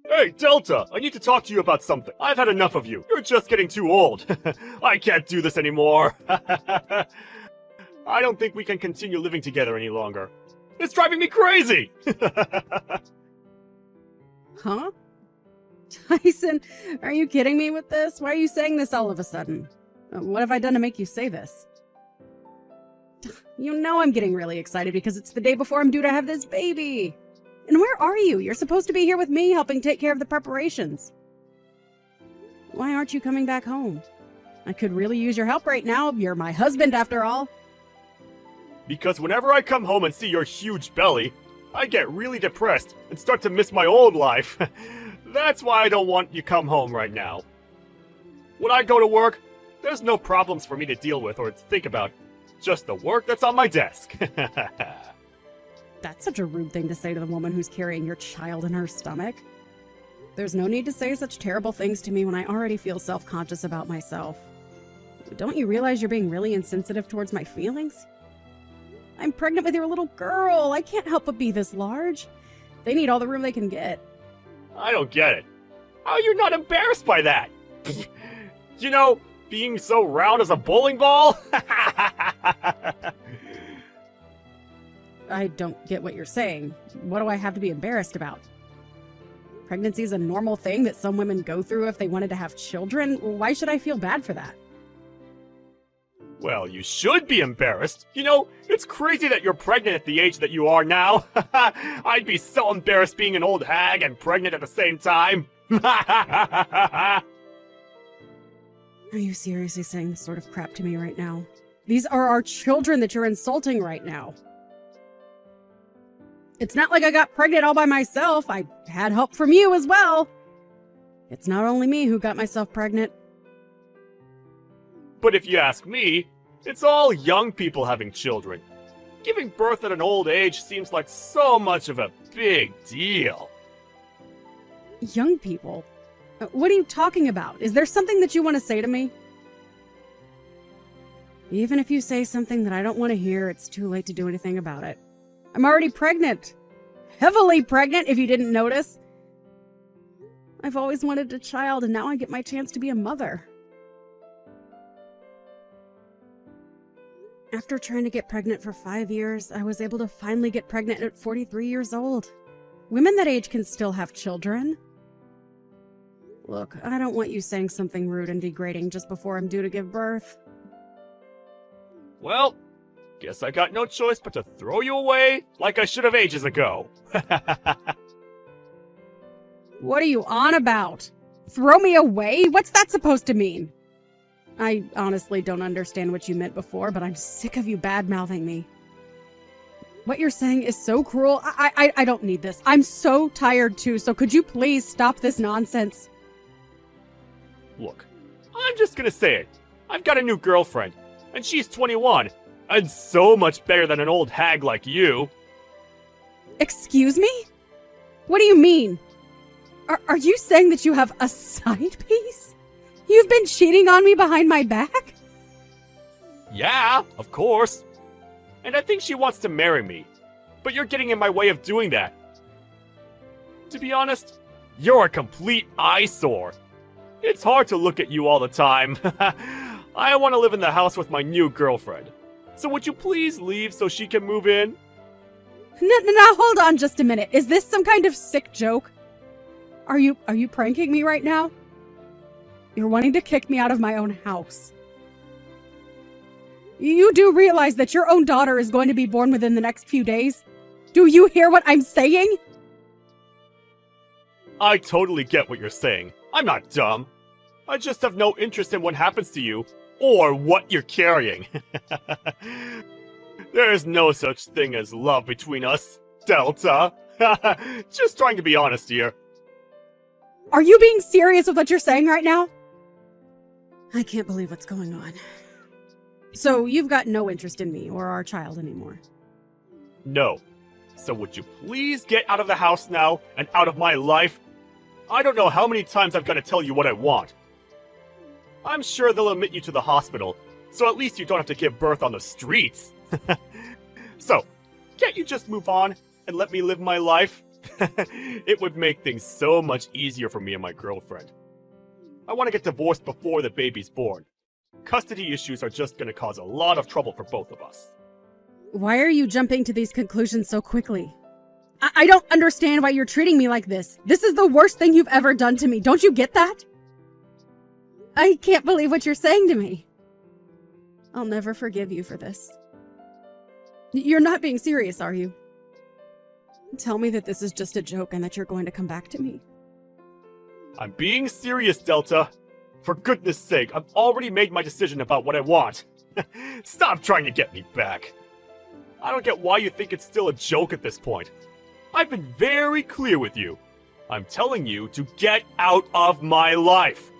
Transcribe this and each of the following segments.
Hey, Delta, I need to talk to you about something. I've had enough of you. You're just getting too old. I can't do this anymore. I don't think we can continue living together any longer. It's driving me crazy! Huh? Tyson, are you kidding me with this? Why are you saying this all of a sudden? What have I done to make you say this? You know I'm getting really excited because it's the day before I'm due to have this baby. And where are you? You're supposed to be here with me helping take care of the preparations. Why aren't you coming back home? I could really use your help right now. You're my husband after all. Because whenever I come home and see your huge belly, I get really depressed and start to miss my old life. That's why I don't want you come home right now. When I go to work, there's no problems for me to deal with or to think about. Just the work that's on my desk. That's such a rude thing to say to the woman who's carrying your child in her stomach. There's no need to say such terrible things to me when I already feel self-conscious about myself. Don't you realize you're being really insensitive towards my feelings? I'm pregnant with your little girl. I can't help but be this large. They need all the room they can get. I don't get it. How are you not embarrassed by that? You know, being so round as a bowling ball? I don't get what you're saying. What do I have to be embarrassed about? Pregnancy is a normal thing that some women go through if they wanted to have children. Why should I feel bad for that? Well, you should be embarrassed. You know, it's crazy that you're pregnant at the age that you are now. I'd be so embarrassed being an old hag and pregnant at the same time. Are you seriously saying this sort of crap to me right now? These are our children that you're insulting right now. It's not like I got pregnant all by myself. I had help from you as well. It's not only me who got myself pregnant. But if you ask me, it's all young people having children. Giving birth at an old age seems like so much of a big deal. Young people? What are you talking about? Is there something that you want to say to me? Even if you say something that I don't want to hear, it's too late to do anything about it. I'm already pregnant. Heavily pregnant, if you didn't notice. I've always wanted a child, and now I get my chance to be a mother. After trying to get pregnant for 5 years, I was able to finally get pregnant at 43 years old. Women that age can still have children. Look, I don't want you saying something rude and degrading just before I'm due to give birth. Well, guess I got no choice but to throw you away like I should have ages ago. What are you on about? Throw me away? What's that supposed to mean? I honestly don't understand what you meant before, but I'm sick of you bad-mouthing me. What you're saying is so cruel. I don't need this. I'm so tired too, so could you please stop this nonsense? Look, I'm just gonna say it. I've got a new girlfriend, and she's 21, and so much better than an old hag like you. Excuse me? What do you mean? Are you saying that you have a side piece? You've been cheating on me behind my back? Yeah, of course. And I think she wants to marry me. But you're getting in my way of doing that. To be honest, you're a complete eyesore. It's hard to look at you all the time. I want to live in the house with my new girlfriend. So would you please leave so she can move in? No, hold on just a minute. Is this some kind of sick joke? Are you pranking me right now? You're wanting to kick me out of my own house. You do realize that your own daughter is going to be born within the next few days? Do you hear what I'm saying? I totally get what you're saying. I'm not dumb. I just have no interest in what happens to you, or what you're carrying. There is no such thing as love between us, Delta. Just trying to be honest here. Are you being serious with what you're saying right now? I can't believe what's going on. So you've got no interest in me or our child anymore? No. So would you please get out of the house now and out of my life? I don't know how many times I've got to tell you what I want. I'm sure they'll admit you to the hospital, so at least you don't have to give birth on the streets. So, can't you just move on and let me live my life? It would make things so much easier for me and my girlfriend. I want to get divorced before the baby's born. Custody issues are just going to cause a lot of trouble for both of us. Why are you jumping to these conclusions so quickly? I don't understand why you're treating me like this. This is the worst thing you've ever done to me. Don't you get that? I can't believe what you're saying to me. I'll never forgive you for this. You're not being serious, are you? Tell me that this is just a joke and that you're going to come back to me. I'm being serious, Delta. For goodness sake, I've already made my decision about what I want. Stop trying to get me back. I don't get why you think it's still a joke at this point. I've been very clear with you. I'm telling you to get out of my life.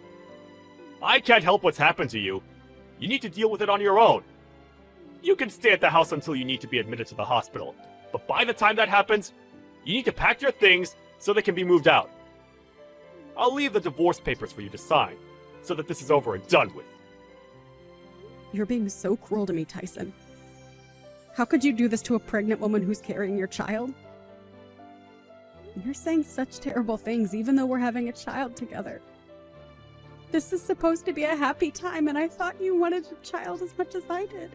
I can't help what's happened to you. You need to deal with it on your own. You can stay at the house until you need to be admitted to the hospital. But by the time that happens, you need to pack your things so they can be moved out. I'll leave the divorce papers for you to sign, so that this is over and done with. You're being so cruel to me, Tyson. How could you do this to a pregnant woman who's carrying your child? You're saying such terrible things even though we're having a child together. This is supposed to be a happy time, and I thought you wanted a child as much as I did.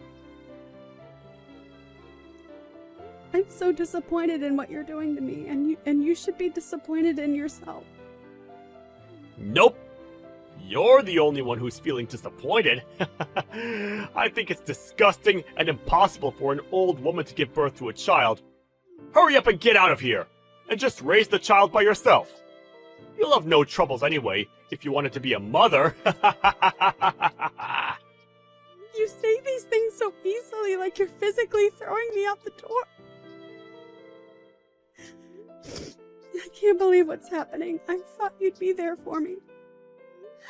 I'm so disappointed in what you're doing to me, and you should be disappointed in yourself. Nope. You're the only one who's feeling disappointed. I think it's disgusting and impossible for an old woman to give birth to a child. Hurry up and get out of here, and just raise the child by yourself. You'll have no troubles anyway, if you wanted to be a mother. You say these things so easily, like you're physically throwing me out the door. I can't believe what's happening. I thought you'd be there for me.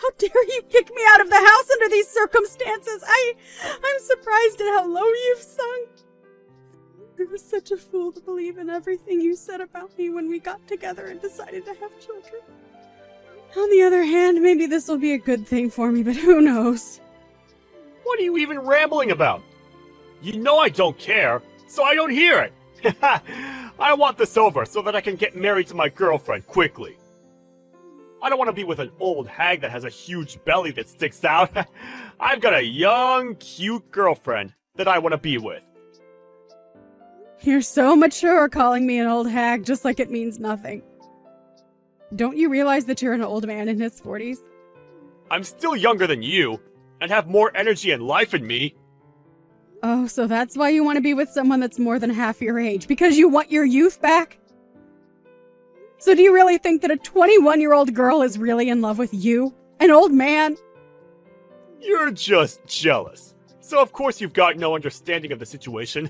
How dare you kick me out of the house under these circumstances? I'm surprised at how low you've sunk. I was such a fool to believe in everything you said about me when we got together and decided to have children. On the other hand, maybe this will be a good thing for me, but who knows? What are you even rambling about? You know I don't care, so I don't hear it. I want this over so that I can get married to my girlfriend quickly. I don't want to be with an old hag that has a huge belly that sticks out. I've got a young, cute girlfriend that I want to be with. You're so mature calling me an old hag just like it means nothing. Don't you realize that you're an old man in his 40s? I'm still younger than you, and have more energy and life in me. Oh, so that's why you want to be with someone that's more than half your age, because you want your youth back? So do you really think that a 21-year-old girl is really in love with you? An old man? You're just jealous. So of course you've got no understanding of the situation.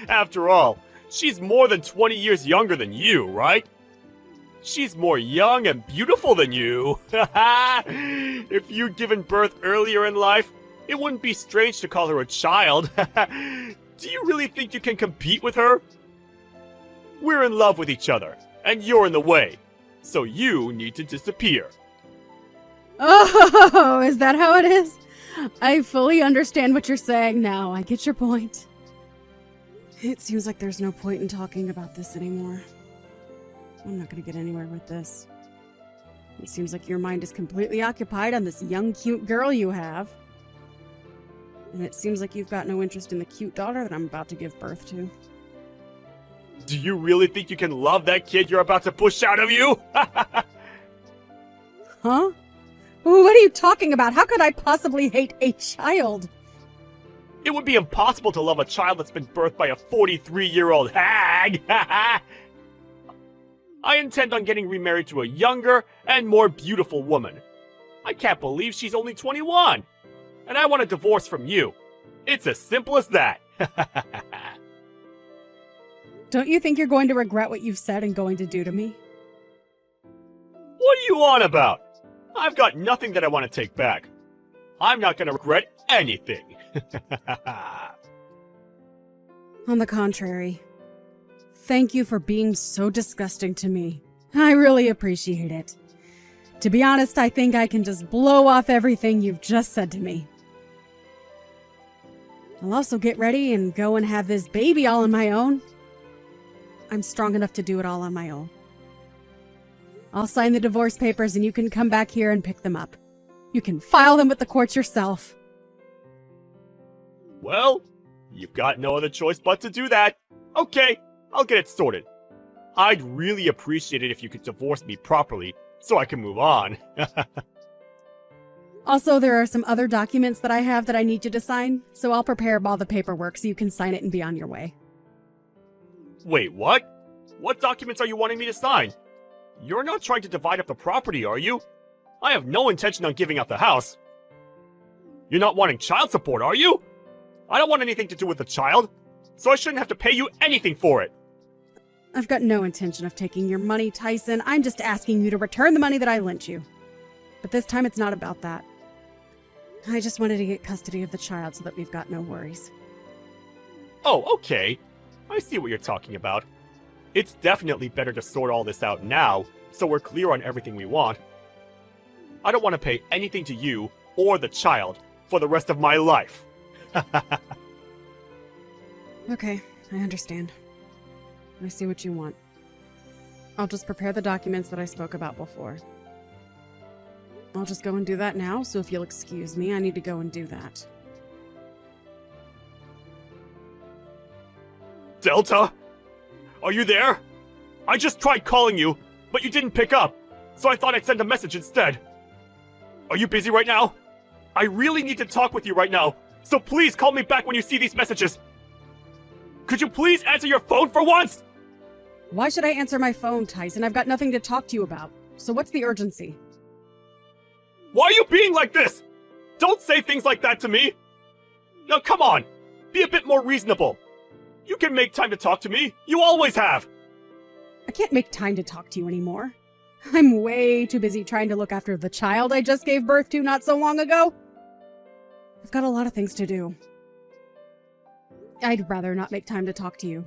After all, she's more than 20 years younger than you, right? She's more young and beautiful than you. If you'd given birth earlier in life, it wouldn't be strange to call her a child. Do you really think you can compete with her? We're in love with each other, and you're in the way. So you need to disappear. Oh, is that how it is? I fully understand what you're saying now. I get your point. It seems like there's no point in talking about this anymore. I'm not going to get anywhere with this. It seems like your mind is completely occupied on this young, cute girl you have. And it seems like you've got no interest in the cute daughter that I'm about to give birth to. Do you really think you can love that kid you're about to push out of you? Huh? What are you talking about? How could I possibly hate a child? It would be impossible to love a child that's been birthed by a 43-year-old hag. I intend on getting remarried to a younger and more beautiful woman. I can't believe she's only 21. And I want a divorce from you. It's as simple as that. Don't you think you're going to regret what you've said and going to do to me? What are you on about? I've got nothing that I want to take back. I'm not going to regret anything. On the contrary, thank you for being so disgusting to me. I really appreciate it. To be honest, I think I can just blow off everything you've just said to me. I'll also get ready and go and have this baby all on my own. I'm strong enough to do it all on my own. I'll sign the divorce papers and you can come back here and pick them up. You can file them with the courts yourself. Well, you've got no other choice but to do that. Okay, I'll get it sorted. I'd really appreciate it if you could divorce me properly so I can move on. Also, there are some other documents that I have that I need you to sign, so I'll prepare all the paperwork so you can sign it and be on your way. Wait, what? What documents are you wanting me to sign? You're not trying to divide up the property, are you? I have no intention on giving up the house. You're not wanting child support, are you? I don't want anything to do with the child, so I shouldn't have to pay you anything for it. I've got no intention of taking your money, Tyson. I'm just asking you to return the money that I lent you. But this time it's not about that. I just wanted to get custody of the child so that we've got no worries. Oh, okay. I see what you're talking about. It's definitely better to sort all this out now, so we're clear on everything we want. I don't want to pay anything to you or the child for the rest of my life. Okay, I understand. I see what you want. I'll just prepare the documents that I spoke about before. I'll just go and do that now, so if you'll excuse me, I need to go and do that. Delta? Are you there? I just tried calling you, but you didn't pick up, so I thought I'd send a message instead. Are you busy right now? I really need to talk with you right now, so please call me back when you see these messages. Could you please answer your phone for once? Why should I answer my phone, Tyson? I've got nothing to talk to you about. So what's the urgency? Why are you being like this? Don't say things like that to me. Now come on, be a bit more reasonable. You can make time to talk to me. You always have. I can't make time to talk to you anymore. I'm way too busy trying to look after the child I just gave birth to not so long ago. I've got a lot of things to do. I'd rather not make time to talk to you.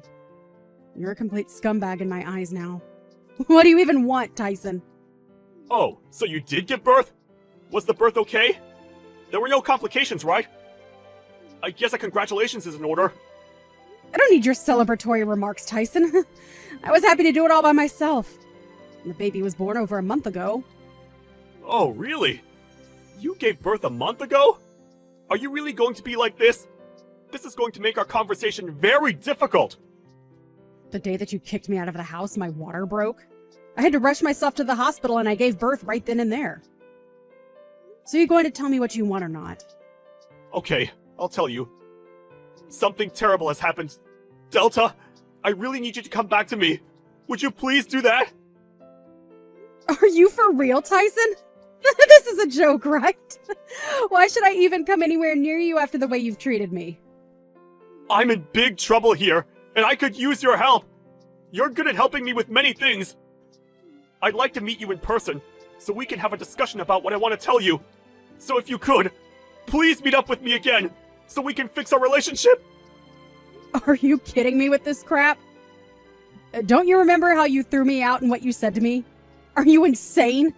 You're a complete scumbag in my eyes now. What do you even want, Tyson? Oh, so you did give birth? Was the birth okay? There were no complications, right? I guess a congratulations is in order. I don't need your celebratory remarks, Tyson. I was happy to do it all by myself. The baby was born over a month ago. Oh, really? You gave birth a month ago? Are you really going to be like this? This is going to make our conversation very difficult. The day that you kicked me out of the house, my water broke. I had to rush myself to the hospital and I gave birth right then and there. So you're going to tell me what you want or not? Okay, I'll tell you. Something terrible has happened. Delta, I really need you to come back to me. Would you please do that? Are you for real, Tyson? This is a joke, right? Why should I even come anywhere near you after the way you've treated me? I'm in big trouble here, and I could use your help. You're good at helping me with many things. I'd like to meet you in person, so we can have a discussion about what I want to tell you. So if you could, please meet up with me again, so we can fix our relationship. Are you kidding me with this crap? Don't you remember how you threw me out and what you said to me? Are you insane?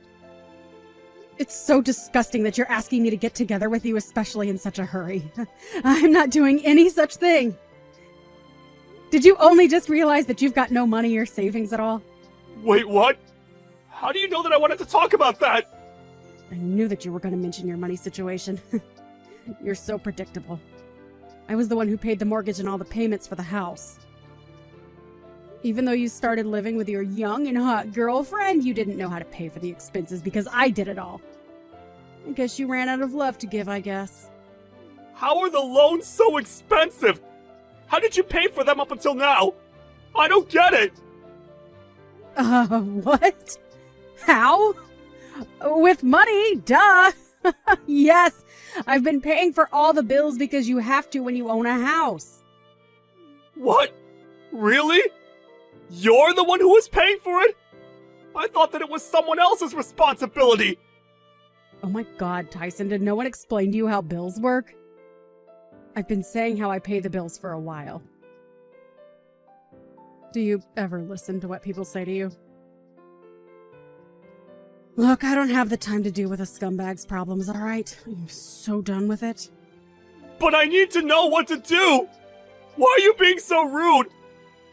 It's so disgusting that you're asking me to get together with you, especially in such a hurry. I'm not doing any such thing. Did you only just realize that you've got no money or savings at all? Wait, what? How do you know that I wanted to talk about that? I knew that you were going to mention your money situation. You're so predictable. I was the one who paid the mortgage and all the payments for the house. Even though you started living with your young and hot girlfriend, you didn't know how to pay for the expenses because I did it all. I guess you ran out of love to give, I guess. How are the loans so expensive? How did you pay for them up until now? I don't get it! What? How? With money, duh! Yes, I've been paying for all the bills because you have to when you own a house. What? Really? You're the one who was paying for it? I thought that it was someone else's responsibility! Oh my god, Tyson, did no one explain to you how bills work? I've been saying how I pay the bills for a while. Do you ever listen to what people say to you? Look, I don't have the time to deal with a scumbag's problems, alright? I'm so done with it. But I need to know what to do! Why are you being so rude?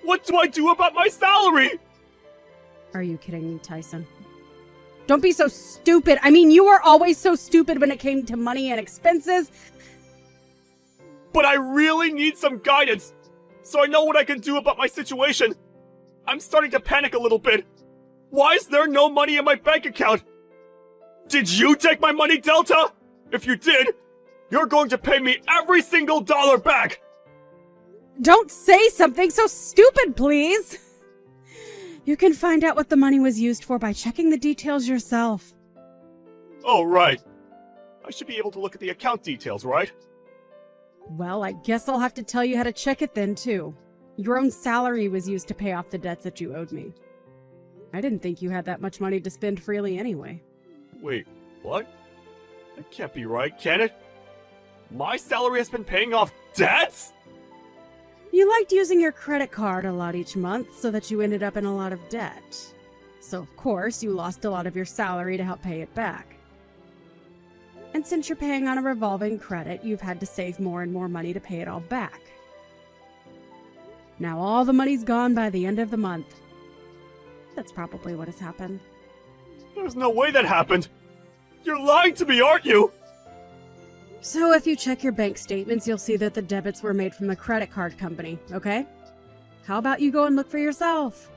What do I do about my salary? Are you kidding me, Tyson? Don't be so stupid. I mean, you were always so stupid when it came to money and expenses. But I really need some guidance, so I know what I can do about my situation. I'm starting to panic a little bit. Why is there no money in my bank account? Did you take my money, Delta? If you did, you're going to pay me every single dollar back! Don't say something so stupid, please. You can find out what the money was used for by checking the details yourself. Oh, right. I should be able to look at the account details, right? Well, I guess I'll have to tell you how to check it then, too. Your own salary was used to pay off the debts that you owed me. I didn't think you had that much money to spend freely anyway. Wait, what? That can't be right, can it? My salary has been paying off debts? You liked using your credit card a lot each month so that you ended up in a lot of debt. So, of course, you lost a lot of your salary to help pay it back. And since you're paying on a revolving credit, you've had to save more and more money to pay it all back. Now all the money's gone by the end of the month. That's probably what has happened. There's no way that happened! You're lying to me, aren't you? So if you check your bank statements, you'll see that the debits were made from the credit card company, okay? How about you go and look for yourself?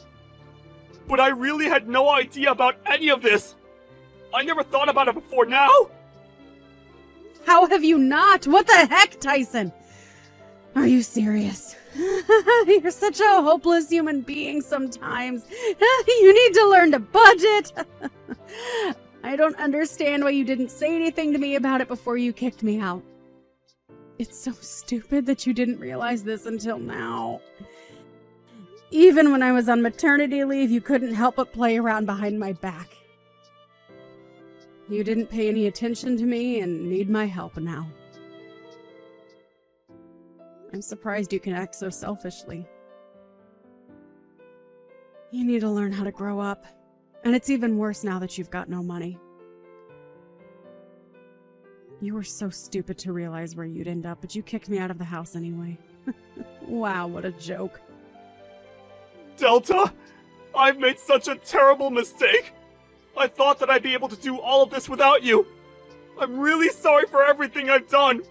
But I really had no idea about any of this! I never thought about it before now! How have you not? What the heck, Tyson? Are you serious? You're such a hopeless human being sometimes. You need to learn to budget. I don't understand why you didn't say anything to me about it before you kicked me out. It's so stupid that you didn't realize this until now. Even when I was on maternity leave, you couldn't help but play around behind my back. You didn't pay any attention to me and need my help now. I'm surprised you can act so selfishly. You need to learn how to grow up. And it's even worse now that you've got no money. You were so stupid to realize where you'd end up, but you kicked me out of the house anyway. Wow, what a joke. Delta! I've made such a terrible mistake! I thought that I'd be able to do all of this without you! I'm really sorry for everything I've done!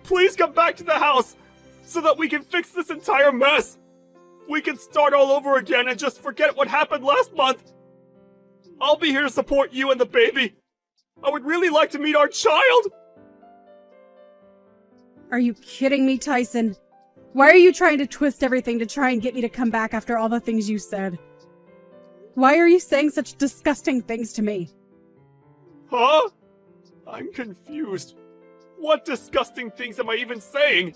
Please come back to the house, so that we can fix this entire mess! We can start all over again and just forget what happened last month! I'll be here to support you and the baby! I would really like to meet our child! Are you kidding me, Tyson? Why are you trying to twist everything to try and get me to come back after all the things you said? Why are you saying such disgusting things to me? Huh? I'm confused. What disgusting things am I even saying?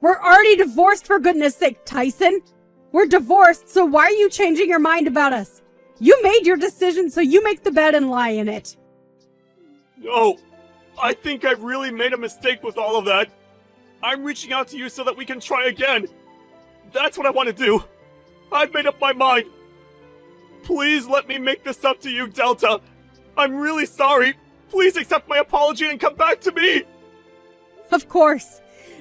We're already divorced, for goodness sake, Tyson! We're divorced, so why are you changing your mind about us? You made your decision, so you make the bed and lie in it. No, I think I've really made a mistake with all of that. I'm reaching out to you so that we can try again. That's what I want to do. I've made up my mind. Please let me make this up to you, Delta. I'm really sorry. Please accept my apology and come back to me. Of course.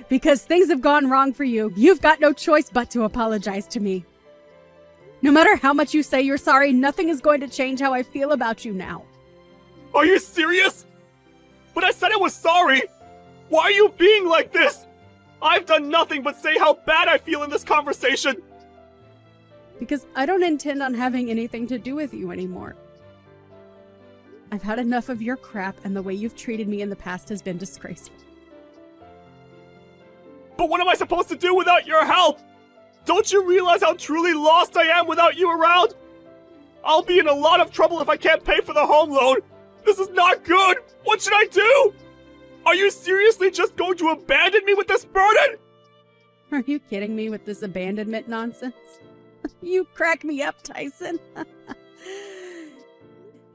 Because things have gone wrong for you. You've got no choice but to apologize to me. No matter how much you say you're sorry, nothing is going to change how I feel about you now. Are you serious? But I said I was sorry. Why are you being like this? I've done nothing but say how bad I feel in this conversation. Because I don't intend on having anything to do with you anymore. I've had enough of your crap, and the way you've treated me in the past has been disgraceful. But what am I supposed to do without your help? Don't you realize how truly lost I am without you around? I'll be in a lot of trouble if I can't pay for the home loan. This is not good. What should I do? Are you seriously just going to abandon me with this burden? Are you kidding me with this abandonment nonsense? You crack me up, Tyson.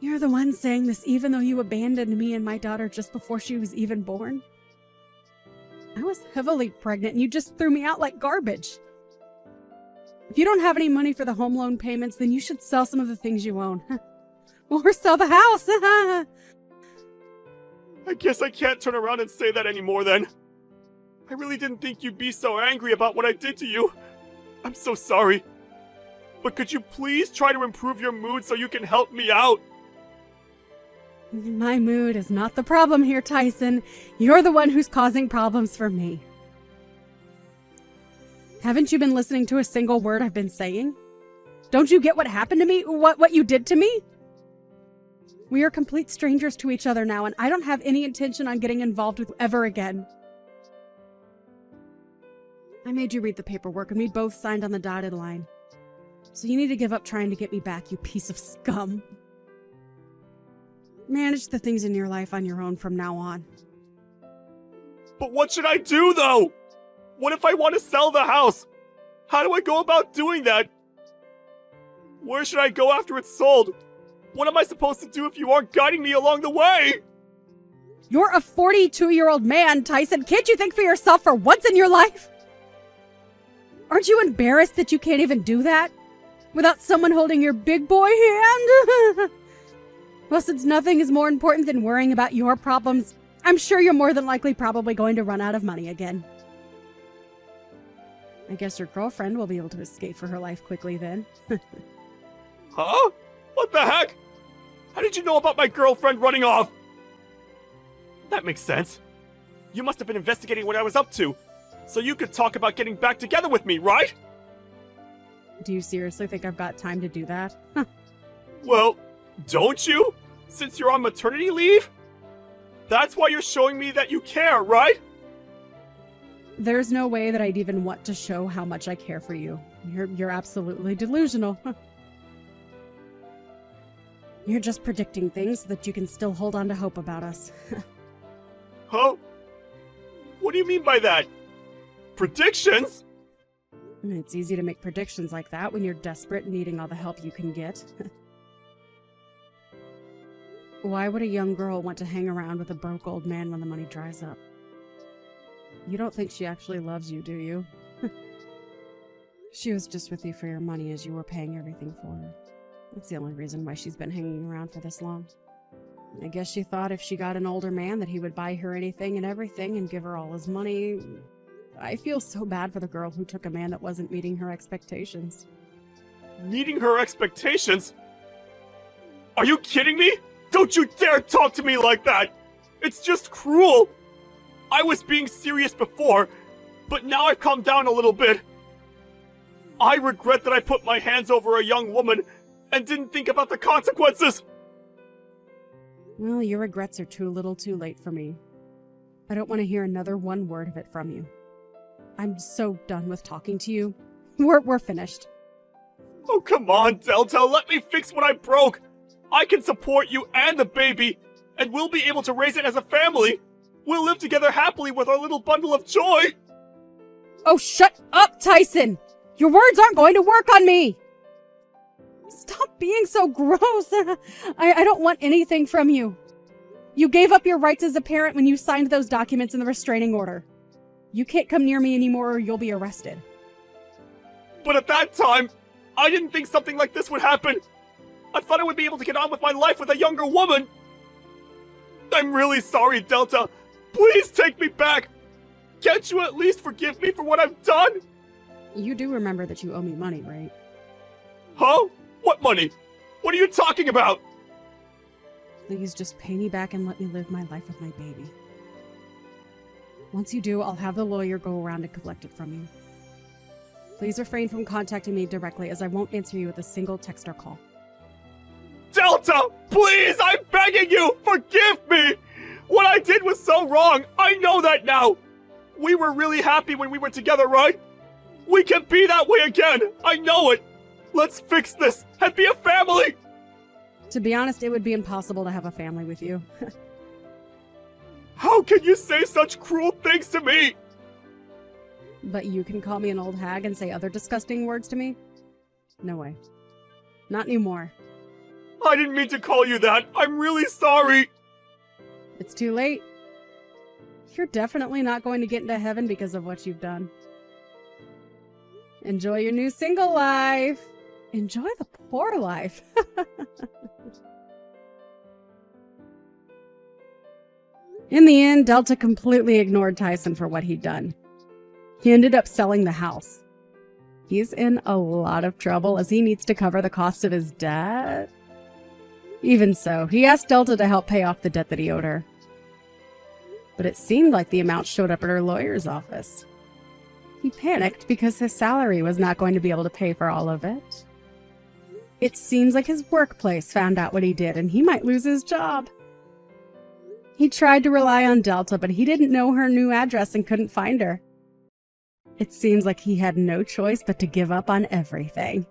You're the one saying this even though you abandoned me and my daughter just before she was even born. I was heavily pregnant and you just threw me out like garbage. If you don't have any money for the home loan payments, then you should sell some of the things you own. Or sell the house. I guess I can't turn around and say that anymore then. I really didn't think you'd be so angry about what I did to you. I'm so sorry. but could you please try to improve your mood so you can help me out? My mood is not the problem here, Tyson. You're the one who's causing problems for me. Haven't you been listening to a single word I've been saying? Don't you get what happened to me? What you did to me? We are complete strangers to each other now, and I don't have any intention on getting involved with you ever again. I made you read the paperwork, and we both signed on the dotted line. So you need to give up trying to get me back, you piece of scum. Manage the things in your life on your own from now on. But what should I do, though? What if I want to sell the house? How do I go about doing that? Where should I go after it's sold? What am I supposed to do if you aren't guiding me along the way? You're a 42-year-old man, Tyson. Can't you think for yourself for once in your life? Aren't you embarrassed that you can't even do that? Without someone holding your big boy hand? Well, since nothing is more important than worrying about your problems, I'm sure you're more than likely probably going to run out of money again. I guess your girlfriend will be able to escape for her life quickly then. Huh? What the heck? How did you know about my girlfriend running off? That makes sense. You must have been investigating what I was up to, so you could talk about getting back together with me, right? Do you seriously think I've got time to do that? Well, don't you? Since you're on maternity leave? That's why you're showing me that you care, right? There's no way that I'd even want to show how much I care for you. You're absolutely delusional. You're just predicting things so that you can still hold on to hope about us. Huh? What do you mean by that? Predictions? It's easy to make predictions like that when you're desperate and needing all the help you can get. Why would a young girl want to hang around with a broke old man when the money dries up? You don't think she actually loves you, do you? She was just with you for your money as you were paying everything for her. That's the only reason why she's been hanging around for this long. I guess she thought if she got an older man that he would buy her anything and everything and give her all his money. I feel so bad for the girl who took a man that wasn't meeting her expectations. Meeting her expectations? Are you kidding me? Don't you dare talk to me like that! It's just cruel! I was being serious before, but now I've calmed down a little bit. I regret that I put my hands over a young woman and didn't think about the consequences! Well, your regrets are too little too late for me. I don't want to hear another one word of it from you. I'm so done with talking to you. We're finished. Oh, come on, Delta, let me fix what I broke! I can support you and the baby, and we'll be able to raise it as a family! We'll live together happily with our little bundle of joy! Oh, shut up, Tyson! Your words aren't going to work on me! Stop being so gross! I don't want anything from you. You gave up your rights as a parent when you signed those documents in the restraining order. You can't come near me anymore or you'll be arrested. But at that time, I didn't think something like this would happen! I thought I would be able to get on with my life with a younger woman! I'm really sorry, Delta! Please take me back! Can't you at least forgive me for what I've done? You do remember that you owe me money, right? Huh? What money? What are you talking about? Please just pay me back and let me live my life with my baby. Once you do, I'll have the lawyer go around and collect it from you. Please refrain from contacting me directly, as I won't answer you with a single text or call. Delta! Please! I'm begging you! Forgive me! What I did was so wrong! I know that now! We were really happy when we were together, right? We can be that way again! I know it! Let's fix this and be a family! To be honest, it would be impossible to have a family with you. How can you say such cruel things to me? But you can call me an old hag and say other disgusting words to me? No way. Not anymore. I didn't mean to call you that. I'm really sorry. It's too late. You're definitely not going to get into heaven because of what you've done. Enjoy your new single life. Enjoy the poor life. In the end, Delta completely ignored Tyson for what he'd done. He ended up selling the house. He's in a lot of trouble as he needs to cover the cost of his debt. Even so, he asked Delta to help pay off the debt that he owed her. But it seemed like the amount showed up at her lawyer's office. He panicked because his salary was not going to be able to pay for all of it. It seems like his workplace found out what he did and he might lose his job. He tried to rely on Delta, but he didn't know her new address and couldn't find her. It seems like he had no choice but to give up on everything.